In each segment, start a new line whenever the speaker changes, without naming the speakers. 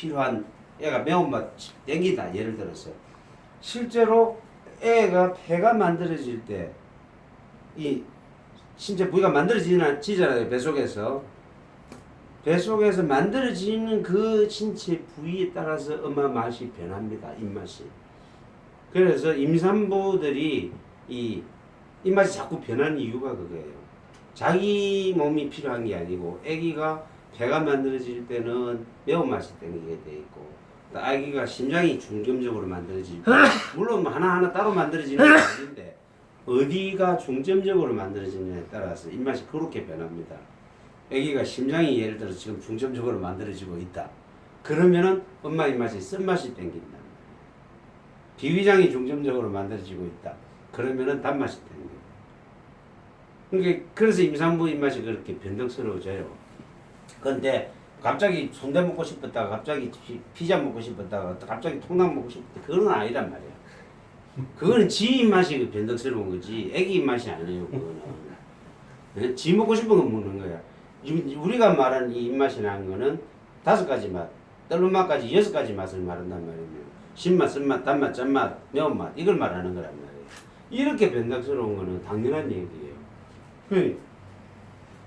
필요한 애가 매운맛 땡기다 예를 들어서 실제로 애가 폐가 만들어질 때 이 신체 부위가 만들어지잖아요. 뱃속에서 만들어지는 그 신체 부위에 따라서 엄마 맛이 변합니다. 입맛이. 그래서 임산부들이 이 입맛이 자꾸 변하는 이유가 그거예요. 자기 몸이 필요한 게 아니고 아기가 폐가 만들어질 때는 매운맛이 땡기게 돼 있고 아기가 심장이 중점적으로 만들어지고 물론 하나하나 따로 만들어지는 건 아닌데 어디가 중점적으로 만들어지느냐에 따라서 입맛이 그렇게 변합니다. 아기가 심장이 예를 들어서 지금 중점적으로 만들어지고 있다. 그러면은 엄마 입맛이 쓴맛이 땡긴다. 비위장이 중점적으로 만들어지고 있다. 그러면은 단맛이 땡겨. 그러니까 그래서 임산부 입맛이 그렇게 변덕스러워져요. 그런데 갑자기 순대 먹고 싶었다가 갑자기 피자 먹고 싶었다가 갑자기 통닭 먹고 싶었다. 그건 아니란 말이야. 그거는 지 입맛이 변덕스러운 거지 애기 입맛이 아니에요. 그거는. 지 먹고 싶은 거 먹는 거야. 우리가 말하는 이 입맛이 나는 거는 5가지 맛, 뜰는 맛까지 6가지 맛을 말한단 말이에요. 신맛, 쓴맛, 단맛, 짠맛, 매운맛 이걸 말하는 거란 말이에요. 이렇게 변덕스러운 거는 당연한 얘기예요.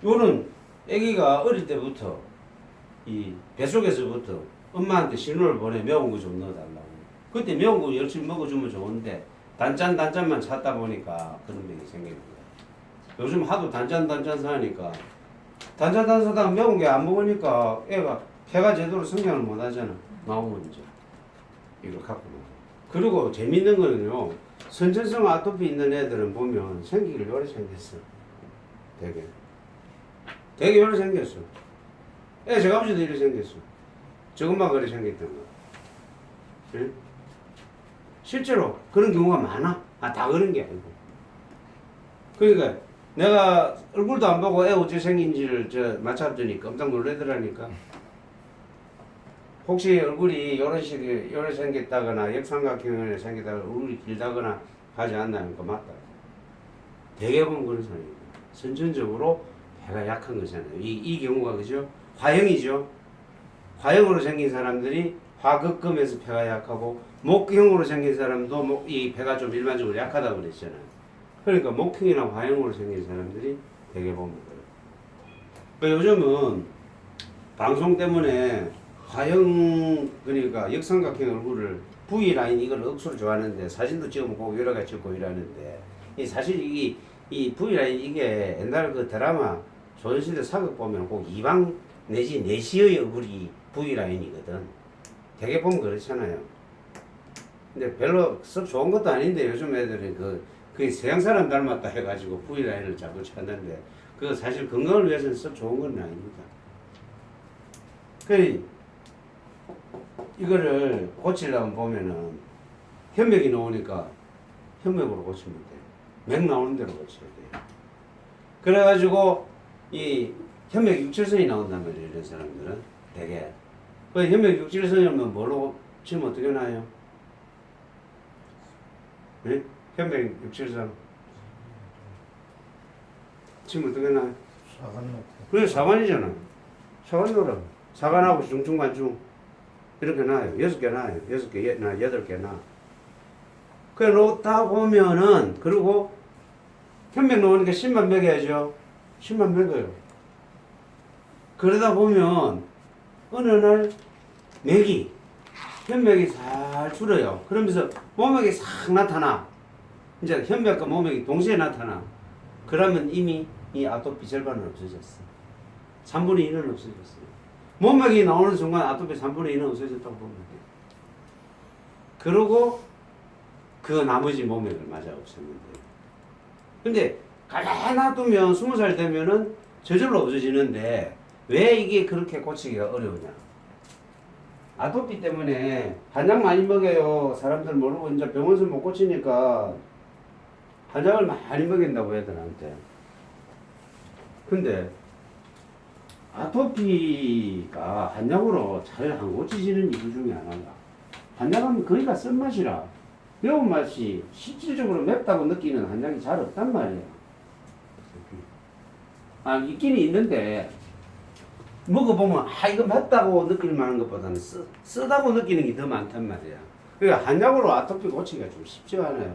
요는 아기가 어릴 때부터 이 뱃속에서부터 엄마한테 신호를 보내 매운 거 좀 넣어달라고. 그때 매운 거 열심히 먹어주면 좋은데 단짠만 찾다 보니까 그런 병이 생기는 거야. 요즘 하도 단짠 사니까 단짠 사다가 매운 게 안 먹으니까 애가 폐가 제대로 성장을 못 하잖아. 나오면 이제 이걸 갖고. 그리고 재밌는 거는요. 선천성 아토피 있는 애들은 보면 생기기를 요래 생겼어. 되게 요래 생겼어. 제가 아버지도 이래 생겼어. 저것만 그래 생겼던 거. 응? 실제로 그런 경우가 많아. 다 그런 게 아니고. 그러니까 내가 얼굴도 안 보고 애 어째 생긴지를 맞춰보더니 깜짝 놀래더라니까. 혹시 얼굴이 요래 생겼다거나 역삼각형을 생겼다거나 얼굴이 길다거나 하지 않나니까 맞다. 대개 보면 그런 사람입니다. 선천적으로 배가 약한 거잖아요. 이 경우가 그죠? 화형이죠. 화형으로 생긴 사람들이 화극금에서 배가 약하고 목형으로 생긴 사람도 이 배가 좀 일반적으로 약하다고 그랬잖아요. 그러니까 목형이나 화형으로 생긴 사람들이 되게 보면 그래요. 그러니까 요즘은 방송 때문에 화형 그러니까 역삼각형 얼굴을 V라인 이걸 억수로 좋아하는데 사진도 찍어보고 여러 가지 찍고 이러는데 사실 이 V라인 이게 옛날 그 드라마 조선시대 사극 보면 꼭 이방 내지 내시의 얼굴이 V라인이거든. 되게 보면 그렇잖아요. 근데 별로 썩 좋은 것도 아닌데 요즘 애들이 그 서양 사람 닮았다 해가지고 V라인을 자꾸 찾는데 그거 사실 건강을 위해서는 썩 좋은 건 아닙니다. 이거를 고치려면 보면은 현맥이 나오니까 현맥으로 고치면 돼요. 맥 나오는 대로 고쳐야 돼요. 그래가지고 이 현맥 6,7선이 나온단 말이에요. 이런 사람들은 되게. 그 현맥 6,7선이면 뭘로 치면 어떻게 나요? 네? 현맥 6,7선 치면 어떻게 나요? 그래 사관이잖아. 사관으로 사관하고 중간중 이렇게 나요. 6개 나요. 6개 나 8개 나. 그래 놓다 보면은 그리고 현맥 놓으니까 10만 먹여야죠. 10만 먹어요. 그러다 보면 어느 날 현맥이 잘 줄어요. 그러면서 몸맥이 싹 나타나. 이제 현맥과 몸맥이 동시에 나타나. 그러면 이미 이 아토피 절반은 없어졌어. 3분의 1은 없어졌어요. 몸맥이 나오는 순간 아토피 3분의 1은 없어졌다고 보면 돼요. 그러고 그 나머지 몸맥을 맞아 없애면 돼요. 근데 가만히 놔두면 20살 되면은 저절로 없어지는데 왜 이게 그렇게 고치기가 어려우냐? 아토피 때문에 한약 많이 먹여요. 사람들 모르고 이제 병원에서 못 고치니까 한약을 많이 먹인다고 애들한테. 근데 아토피가 한약으로 잘 안 고치지는 이유 중에 하나가 한약은 거의 다 쓴맛이라 매운맛이 실질적으로 맵다고 느끼는 한약이 잘 없단 말이에요. 있긴 있는데 먹어보면 이거 맞다고 느낄 만한 것보다는 쓰다고 느끼는 게 더 많단 말이야. 그러니까 한약으로 아토피 고치기가 좀 쉽지가 않아요.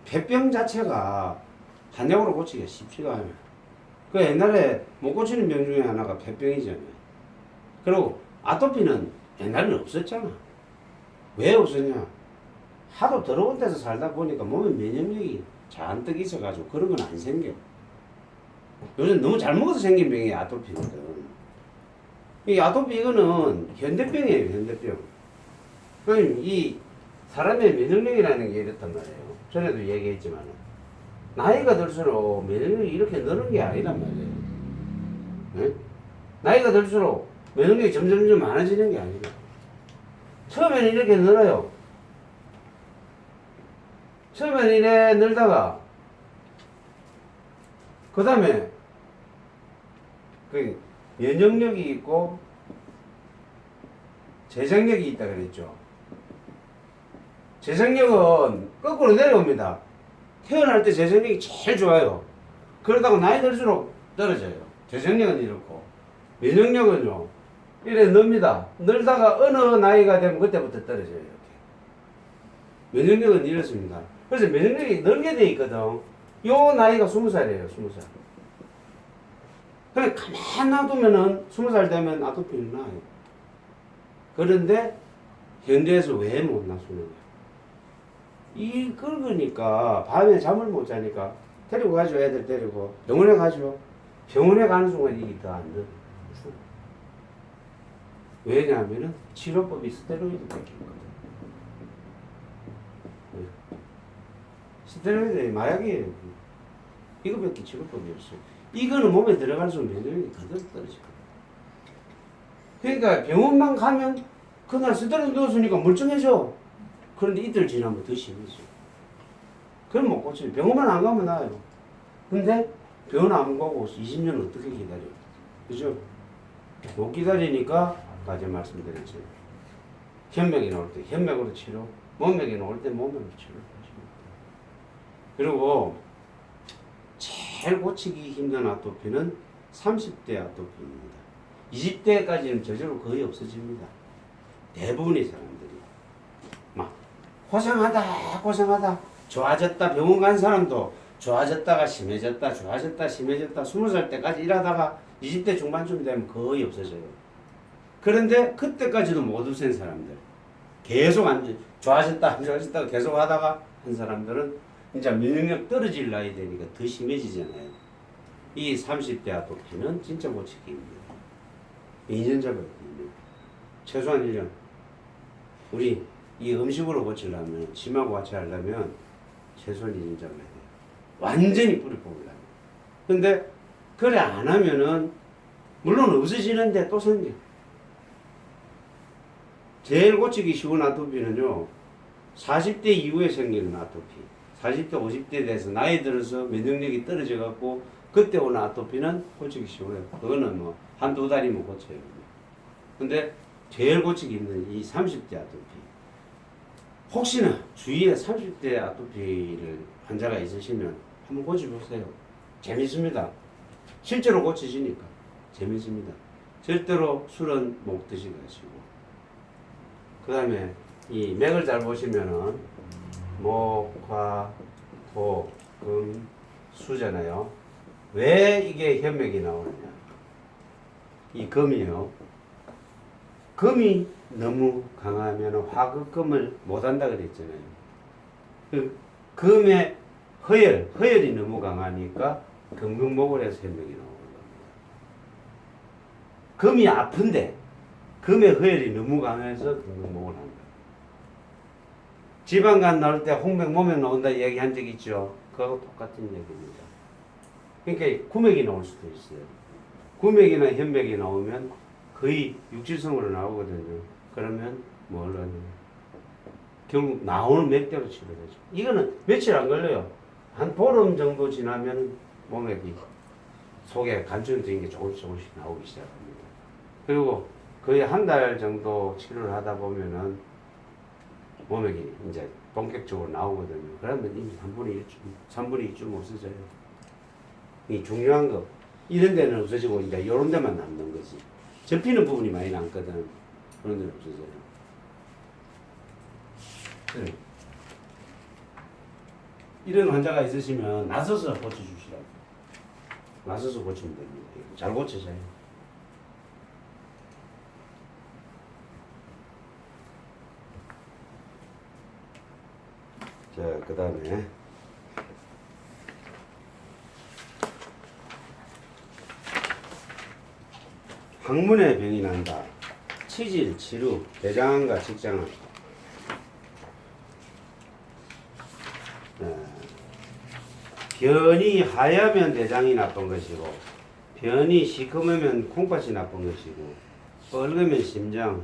폐병 자체가 한약으로 고치기가 쉽지가 않아요. 그 옛날에 못 고치는 병 중에 하나가 폐병이잖아요. 그리고 아토피는 옛날에는 없었잖아. 왜 없었냐? 하도 더러운 데서 살다 보니까 몸에 면역력이 잔뜩 있어가지고 그런 건 안 생겨. 요즘 너무 잘 먹어서 생긴 병이 아토피거든. 이 아토피 이거는 현대병이에요, 현대병. 그럼 이 사람의 면역력이라는 게 이렇단 말이에요. 전에도 얘기했지만 나이가 들수록 면역력이 이렇게 느는 게 아니란 말이에요. 네? 나이가 들수록 면역력이 점점 많아지는 게 아니라 처음에는 이렇게 늘어요. 처음에는 이래 늘다가 그 다음에 그 면역력이 있고 재생력이 있다 그랬죠. 재생력은 거꾸로 내려옵니다. 태어날 때 재생력이 제일 좋아요. 그러다가 나이 들수록 떨어져요. 재생력은 이렇고 면역력은요 이래 늡니다. 늘다가 어느 나이가 되면 그때부터 떨어져요. 이렇게. 면역력은 이렇습니다. 그래서 면역력이 늘게 돼 있거든. 요 나이가 20살이에요. 20살. 그래 가만 놔두면은 20살 되면 아토피는 나요. 그런데 현대에서 왜 못 나서는 거야? 이 긁으니까 밤에 잠을 못 자니까 데리고 가죠. 애들 데리고 병원에 가죠. 병원에 가는 순간 이게 더 안 돼. 왜냐하면은 치료법이 스테로이드 뺏기거든. 스테로이드 마약이에요. 이거밖에 치료법이 없어요. 이거는 몸에 들어갈수록 면역력이 그대로 떨어지거든. 그러니까 병원만 가면 그날 스테로이드 넣었으니까 멀쩡해져. 그런데 이틀 지나면 더 심해져. 그럼 못 고쳐요. 병원만 안 가면 나아요. 근데 병원 안 가고 20년 어떻게 기다려? 그죠? 못 기다리니까 아까 전에 말씀드렸죠. 현맥이 나올 때 현맥으로 치료, 몸맥이 나올 때 몸맥으로 치료를 하십니다. 그리고 제일 고치기 힘든 아토피는 30대 아토피입니다. 20대까지는 저절로 거의 없어집니다. 대부분의 사람들이 막 고생하다 좋아졌다 병원 간 사람도 좋아졌다가 심해졌다 좋아졌다 심해졌다 20살 때까지 일하다가 20대 중반쯤 되면 거의 없어져요. 그런데 그때까지도 못 없앤 사람들 계속 안 좋아졌다 안 좋아졌다 계속 하다가 한 사람들은 이제 면역력 떨어질 나이 되니까 더 심해지잖아요. 이 30대 아토피는 진짜 고치기 힘들어요. 2년 잡아야 돼요. 최소한 1년. 우리 이 음식으로 고치려면 침하고 같이 하려면 최소한 2년 잡아야 돼요. 완전히 뿌리 뽑으려면. 근데 그래 안 하면은 물론 없어지는데 또 생겨. 제일 고치기 쉬운 아토피는요 40대 이후에 생기는 아토피. 40대 50대 돼서 나이 들어서 면역력이 떨어져 갖고 그때 오는 아토피는 고치기 쉬워요. 그거는 뭐 한두 달이면 고쳐요. 근데 제일 고치기 힘든 이 30대 아토피. 혹시나 주위에 30대 아토피를 환자가 있으시면 한번 고쳐보세요. 재밌습니다. 실제로 고쳐지니까 재밌습니다. 절대로 술은 못 드시고 하시고. 그 다음에 이 맥을 잘 보시면은 목, 화, 도, 금, 수잖아요. 왜 이게 현맥이 나오느냐? 이 금이요. 금이 너무 강하면 화극금을 못한다 그랬잖아요. 그 금의 허열이 너무 강하니까 금극목을 해서 현맥이 나오는 겁니다. 금이 아픈데 금의 허열이 너무 강해서 금극목을 한다. 지방간 나올 때 홍맥, 모맥 나온다 얘기한 적 있죠. 그거하고 똑같은 얘기입니다. 그러니까 구맥이 나올 수도 있어요. 구맥이나 현맥이 나오면 거의 육질성으로 나오거든요. 그러면 뭘 하냐? 결국 나오는 맥대로 치료되죠. 이거는 며칠 안 걸려요. 한 보름 정도 지나면 모맥이 속에 간주된 게 조금씩 나오기 시작합니다. 그리고 거의 한 달 정도 치료를 하다 보면은 모맥이 이제 본격적으로 나오거든요. 그러면 이미 3분의 1쯤 없어져요. 이 중요한 거. 이런 데는 없어지고 이제 이런 데만 남는 거지. 접히는 부분이 많이 남거든. 그런 데는 없어져요. 네. 이런 환자가 있으시면 나서서 고쳐주시라고. 나서서 고치면 됩니다. 잘 고쳐져요. 자, 그 다음에 항문에 병이 난다. 치질, 치루, 대장암과 직장암. 변이 하얗면 대장이 나쁜 것이고, 변이 시커매면 콩팥이 나쁜 것이고, 빨개면 심장,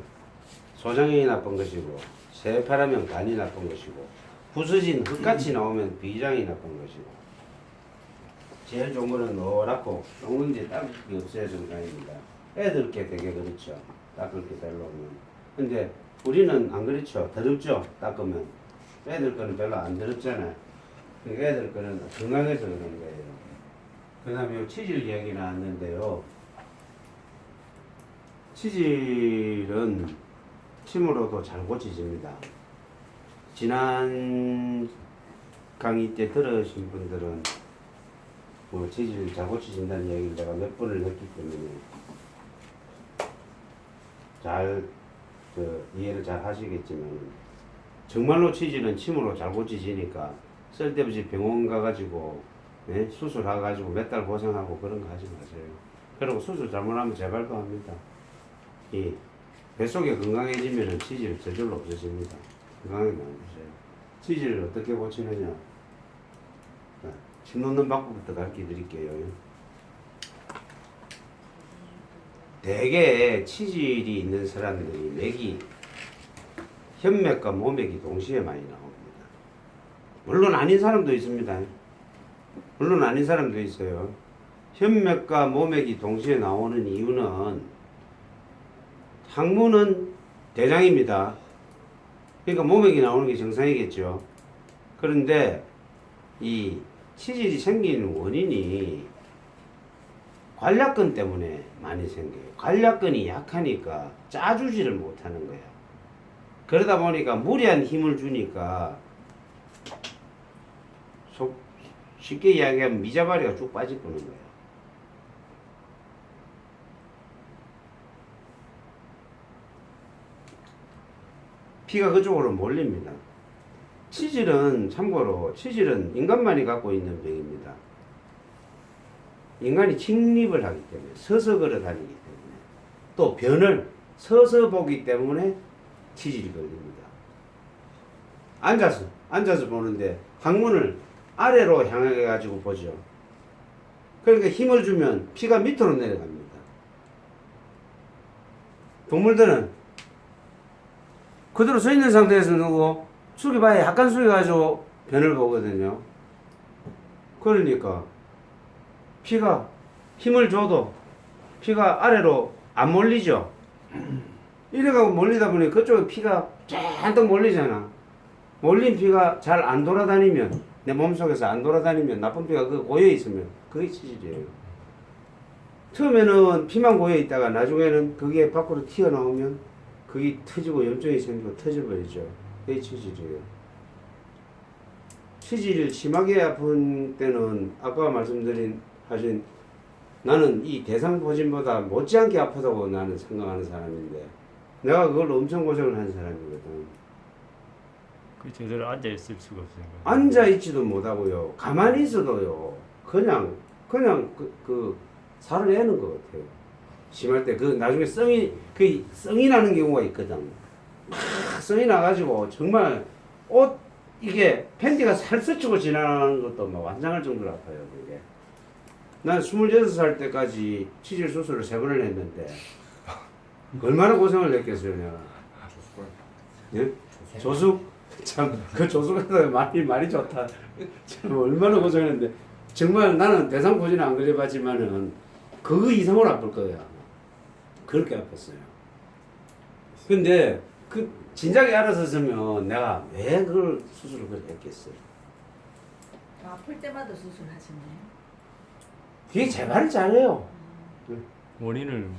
소장형이 나쁜 것이고, 새파라면 간이 나쁜 것이고, 부서진 흙같이 나오면 비장이 나쁜 것이고, 제일 좋은 거는 노랗고 녹는지 닦을 게 없어야 정상입니다. 애들께 되게 그렇죠. 닦을 게 별로 없는. 근데 우리는 안 그렇죠. 더럽죠. 닦으면. 애들 거는 별로 안 더럽잖아요. 그러니까 애들 거는 건강해서 그런 거예요. 그 다음에 치질 이야기 나왔는데요. 치질은 침으로도 잘 고쳐집니다. 지난 강의 때 들으신 분들은 뭐 치질 잘 고쳐진다는 이야기를 내가 몇 번을 했기 때문에 잘 이해를 잘 하시겠지만 정말로 치질은 침으로 잘 고쳐지니까 쓸데없이 병원 가가지고 수술해가지고 몇 달 고생하고 그런 거 하지 마세요. 그리고 수술 잘못하면 재발도 합니다. 이 뱃속이 건강해지면 치질 저절로 없어집니다. 건강하게 만드세요. 치질을 어떻게 고치느냐? 침 놓는 방법부터 가르쳐 드릴게요. 대개 치질이 있는 사람들이 맥이 혈맥과 모맥이 동시에 많이 나옵니다. 물론 아닌 사람도 있습니다. 물론 아닌 사람도 있어요. 혈맥과 모맥이 동시에 나오는 이유는 항문은 대장입니다. 그러니까 모맥이 나오는 게 정상이겠죠. 그런데 이 치질이 생기는 원인이 관략근 때문에 많이 생겨요. 관략근이 약하니까 짜주지를 못하는 거예요. 그러다 보니까 무리한 힘을 주니까 쉽게 이야기하면 미자발이가 쭉 빠져버리는 거예요. 피가 그쪽으로 몰립니다. 치질은 참고로 치질은 인간만이 갖고 있는 병입니다. 인간이 직립을 하기 때문에 서서 걸어 다니기 때문에 또 변을 서서 보기 때문에 치질이 걸립니다. 앉아서 보는데 항문을 아래로 향해 가지고 보죠. 그러니까 힘을 주면 피가 밑으로 내려갑니다. 동물들은 그대로 서 있는 상태에서 누구 숙여봐야 약간 숙여가지고 변을 보거든요. 그러니까 피가 힘을 줘도 피가 아래로 안 몰리죠. 이래가고 몰리다 보니 그쪽에 피가 잔뜩 몰리잖아. 몰린 피가 잘 안 돌아다니면 내 몸속에서 안 돌아다니면 나쁜 피가 그 고여 있으면 그게 치질이에요. 처음에는 피만 고여 있다가 나중에는 그게 밖으로 튀어나오면 그게 터지고 염증이 생기고 터져버리죠. 그게 치질이에요. 치질이 심하게 아픈 때는 아까 하신 나는 이 대상포진보다 못지않게 아프다고 나는 생각하는 사람인데 내가 그걸 엄청 고생을 한 사람이거든.
그 제대로 앉아 있을 수가 없어요.
앉아 있지도 못하고요. 가만히 있어도요. 그냥 그 살을 내는 것 같아요. 심할 때 그 나중에 성이 나는 경우가 있거든. 막 성이 나가지고 정말 옷 이게 팬티가 살스치고 지나가는 것도 막 환장할 정도로 아파요. 그게. 난 26살 때까지 치질 수술을 3번을 했는데 얼마나 고생을 했겠어요 내가. 예? 조숙? 참 그 조숙하다 말이 좋다. 참 얼마나 고생했는데 정말 나는 대상포진은 안 걸려봤지만은 그 이상으로 아플 거예요. 그렇게 아팠어요. 근데 그 진작에 알았었으면 내가 왜 그걸 수술을 그렇게 했겠어요.
아플 때마다 수술하시네요.
그게 재발을 잘해요.
원인을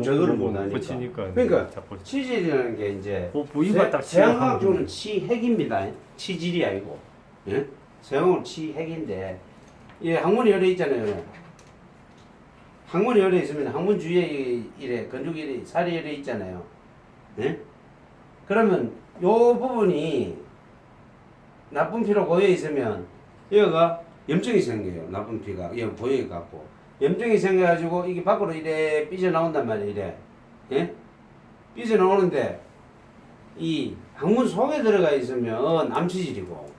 저거를 못 하니까.
고치니까
그러니까
자꾸
치질이라는 게 이제
그 부위가 딱
세양학적으로는 치핵입니다. 치질이 아니고, 예? 세양학은 치핵인데, 예, 항문이 열려 있잖아요. 항문이 열려 있으면 항문 주위에 이래 건조기 이래 살이 열려 있잖아요. 예? 그러면 요 부분이 나쁜 피로 고여 있으면 여기가 염증이 생겨요. 나쁜 피가 여기 고여 갖고 염증이 생겨가지고 이게 밖으로 이래 삐져 나온단 말이에요. 이래, 예? 삐져 나오는데 이 항문 속에 들어가 있으면 암치질이고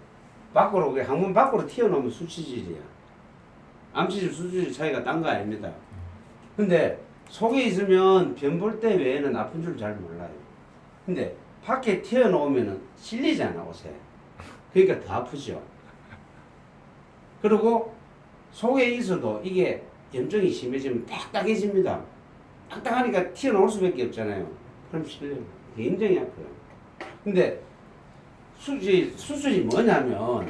밖으로 그 항문 밖으로 튀어나오면 수치질이야. 암치질 수치질 차이가 딴 거 아닙니다. 근데 속에 있으면 변 볼 때 외에는 아픈 줄 잘 몰라요. 근데 밖에 튀어나오면은 실리잖아 옷에. 그러니까 더 아프죠. 그리고 속에 있어도 이게 염증이 심해지면 딱딱해집니다. 딱딱하니까 튀어나올 수밖에 없잖아요. 그럼 실려요. 굉장히 아파요. 근데 수술이 뭐냐면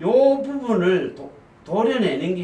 요 부분을 도려내는 게